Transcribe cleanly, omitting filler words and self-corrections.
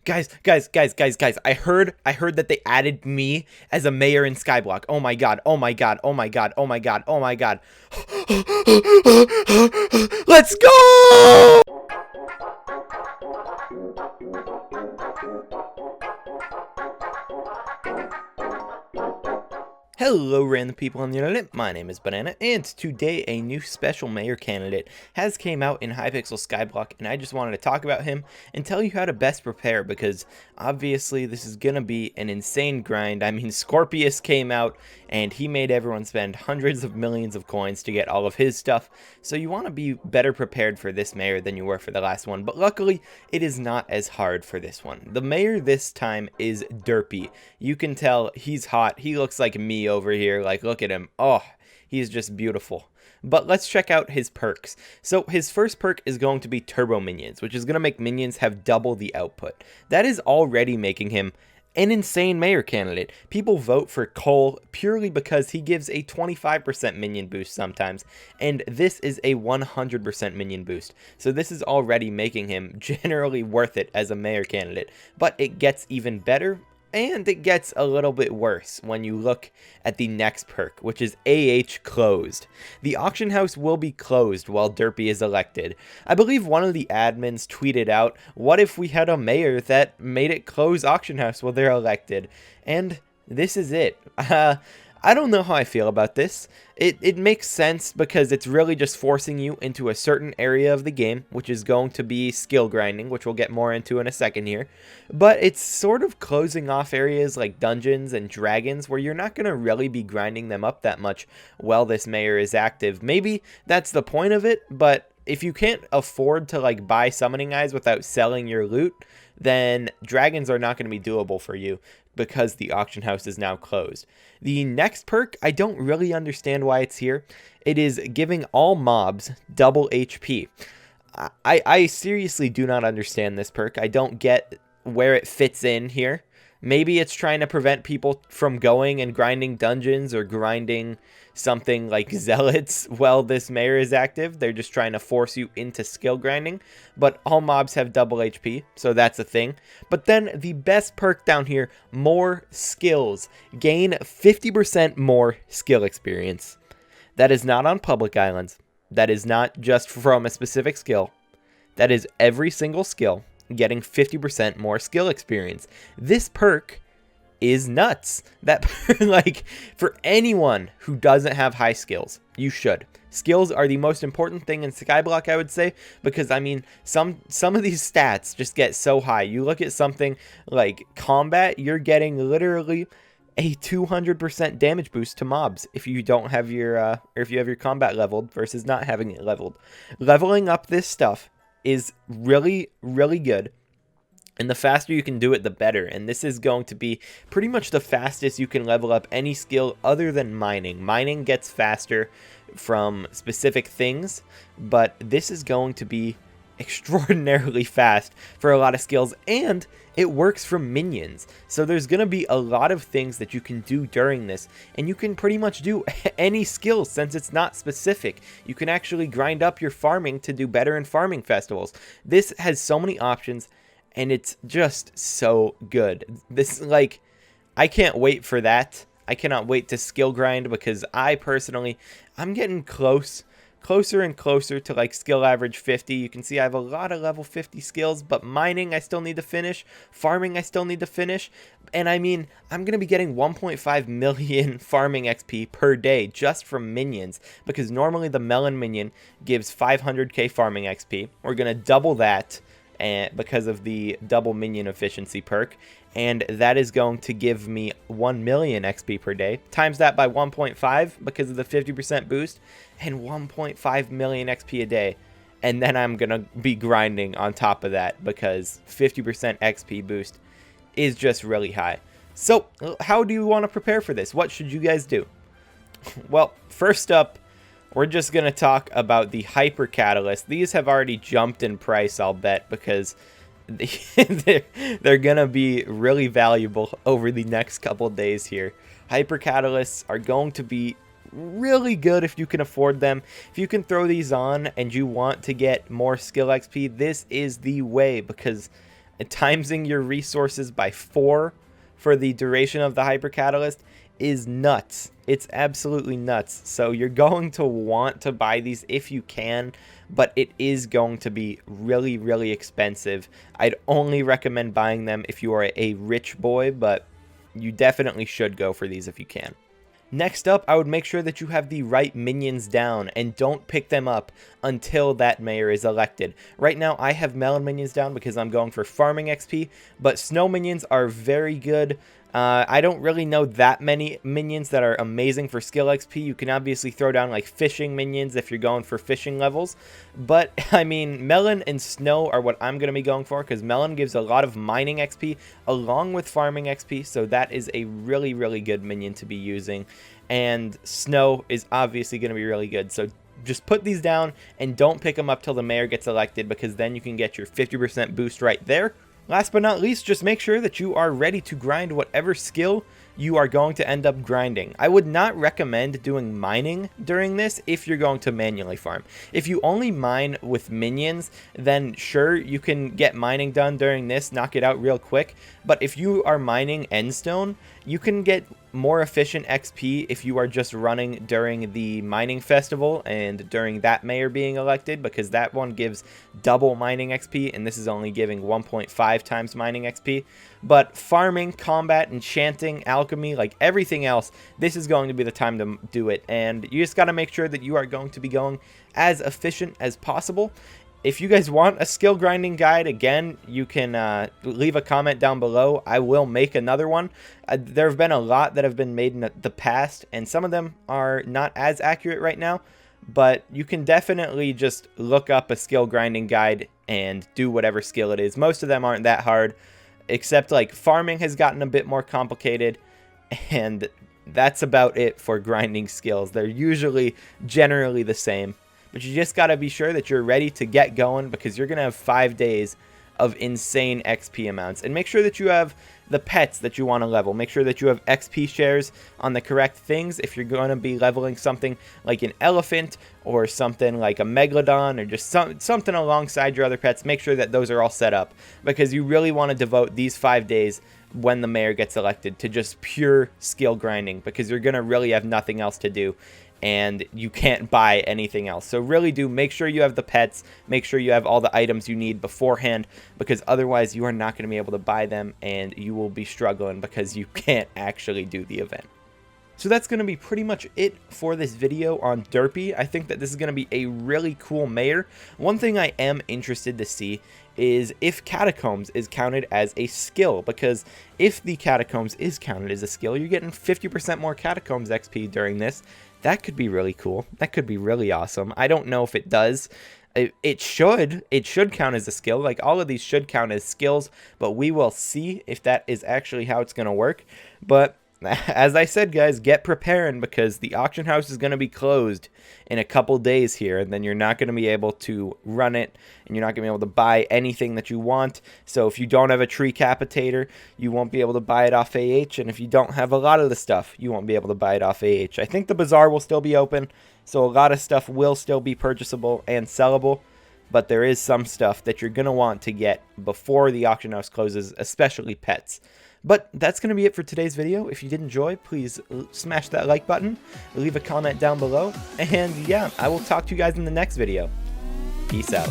Guys. I heard that they added me as a mayor in Skyblock. Oh my god. Oh my god. Oh my god. Oh my god. Oh my god. Let's go! Hello random people on the internet, my name is Banana, and today a new special mayor candidate has came out in Hypixel Skyblock, and I just wanted to talk about him and tell you how to best prepare, because obviously this is gonna be an insane grind. I mean, Scorpius came out and he made everyone spend hundreds of millions of coins to get all of his stuff, so you want to be better prepared for this mayor than you were for the last one, but luckily it is not as hard for this one. The mayor this time is Derpy. You can tell he's hot. He looks like me over here. Like, look at him. Oh, he's just beautiful. But let's check out his perks. So his first perk is going to be Turbo Minions, which is going to make minions have double the output. That is already making him an insane mayor candidate. People vote for Cole purely because he gives a 25% minion boost sometimes, and this is a 100% minion boost. So this is already making him generally worth it as a mayor candidate, but it gets even better. And it gets a little bit worse when you look at the next perk, which is AH closed. The auction house will be closed while Derpy is elected. I believe one of the admins tweeted out, what if we had a mayor that made it close auction house while they're elected? And this is it. I don't know how I feel about this. It makes sense because it's really just forcing you into a certain area of the game, which is going to be skill grinding, which we'll get more into in a second here. But it's sort of closing off areas like dungeons and dragons where you're not going to really be grinding them up that much while this mayor is active. Maybe that's the point of it, but if you can't afford to like buy summoning eyes without selling your loot, then dragons are not going to be doable for you because the auction house is now closed. The next perk, I don't really understand why it's here. It is giving all mobs double HP. I seriously do not understand this perk. I don't get where it fits in here. Maybe it's trying to prevent people from going and grinding dungeons or grinding something like zealots while this mayor is active. They're just trying to force you into skill grinding, but all mobs have double HP, so that's a thing. But then the best perk down here, more skills. Gain 50% more skill experience. That is not on public islands. That is not just from a specific skill. That is every single skill getting 50% more skill experience. This perk is nuts. That like, for anyone who doesn't have high skills, you should. Skills are the most important thing in Skyblock, I would say, because I mean, some of these stats just get so high. You look at something like combat, you're getting literally a 200% damage boost to mobs if you don't have your or if you have your combat leveled versus not having it leveled. Leveling up this stuff is really, really good. And the faster you can do it, the better. And this is going to be pretty much the fastest you can level up any skill other than mining. Mining gets faster from specific things, but this is going to be extraordinarily fast for a lot of skills, and it works from minions. So there's going to be a lot of things that you can do during this, and you can pretty much do any skill since it's not specific. You can actually grind up your farming to do better in farming festivals. This has so many options, and it's just so good. This, like, I can't wait for that. I cannot wait to skill grind because I'm getting closer and closer to like skill average 50. You can see I have a lot of level 50 skills, but mining I still need to finish, farming I still need to finish, and I mean, I'm going to be getting 1.5 million farming XP per day just from minions, because normally the melon minion gives 500k farming XP. We're going to double that because of the double minion efficiency perk, and that is going to give me 1 million XP per day. Times that by 1.5 because of the 50% boost, and 1.5 million XP a day. And then I'm going to be grinding on top of that because 50% XP boost is just really high. So how do you want to prepare for this? What should you guys do? Well, first up, we're just going to talk about the Hyper Catalyst. These have already jumped in price, I'll bet, because they're going to be really valuable over the next couple days here. Hyper Catalysts are going to be really good if you can afford them. If you can throw these on and you want to get more skill XP, this is the way, because timesing your resources by 4 for the duration of the hyper catalyst is nuts. It's absolutely nuts. So you're going to want to buy these if you can, but it is going to be really, really expensive. I'd only recommend buying them if you are a rich boy, but you definitely should go for these if you can. Next up, I would make sure that you have the right minions down and don't pick them up until that mayor is elected. Right now, I have melon minions down because I'm going for farming XP, but snow minions are very good. I don't really know that many minions that are amazing for skill XP. You can obviously throw down like fishing minions if you're going for fishing levels. But, I mean, melon and snow are what I'm going to be going for because melon gives a lot of mining XP along with farming XP. So that is a really, really good minion to be using. And snow is obviously going to be really good. So just put these down and don't pick them up till the mayor gets elected because then you can get your 50% boost right there. Last but not least, just make sure that you are ready to grind whatever skill you are going to end up grinding. I would not recommend doing mining during this if you're going to manually farm. If you only mine with minions, then sure, you can get mining done during this, knock it out real quick. But if you are mining endstone, you can get more efficient XP if you are just running during the mining festival and during that mayor being elected, because that one gives double mining XP and this is only giving 1.5 times mining XP. But farming, combat, enchanting, alchemy, like everything else, this is going to be the time to do it. And you just got to make sure that you are going to be going as efficient as possible. If you guys want a skill grinding guide, again, you can leave a comment down below. I will make another one. There have been a lot that have been made in the past, and some of them are not as accurate right now. But you can definitely just look up a skill grinding guide and do whatever skill it is. Most of them aren't that hard, except like farming has gotten a bit more complicated, and that's about it for grinding skills. They're usually generally the same. But you just got to be sure that you're ready to get going because you're going to have 5 days of insane XP amounts. And make sure that you have the pets that you want to level. Make sure that you have XP shares on the correct things. If you're going to be leveling something like an elephant or something like a megalodon or just something alongside your other pets, make sure that those are all set up because you really want to devote these 5 days when the mayor gets elected to just pure skill grinding because you're going to really have nothing else to do. And you can't buy anything else. So really do make sure you have the pets, make sure you have all the items you need beforehand, because otherwise you are not going to be able to buy them and you will be struggling because you can't actually do the event. So that's going to be pretty much it for this video on Derpy. I think that this is going to be a really cool mayor. One thing I am interested to see is if Catacombs is counted as a skill, because if the Catacombs is counted as a skill, you're getting 50% more Catacombs XP during this. That could be really cool. That could be really awesome. I don't know if it does. It should count as a skill. Like all of these should count as skills, but we will see if that is actually how it's going to work. But as I said, guys, get preparing because the auction house is going to be closed in a couple days here, and then you're not going to be able to run it, and you're not going to be able to buy anything that you want. So if you don't have a tree capitator, you won't be able to buy it off AH, and if you don't have a lot of the stuff, you won't be able to buy it off AH. I think the bazaar will still be open, so a lot of stuff will still be purchasable and sellable, but there is some stuff that you're going to want to get before the auction house closes, especially pets. But that's going to be it for today's video. If you did enjoy, please smash that like button, leave a comment down below, and yeah, I will talk to you guys in the next video. Peace out.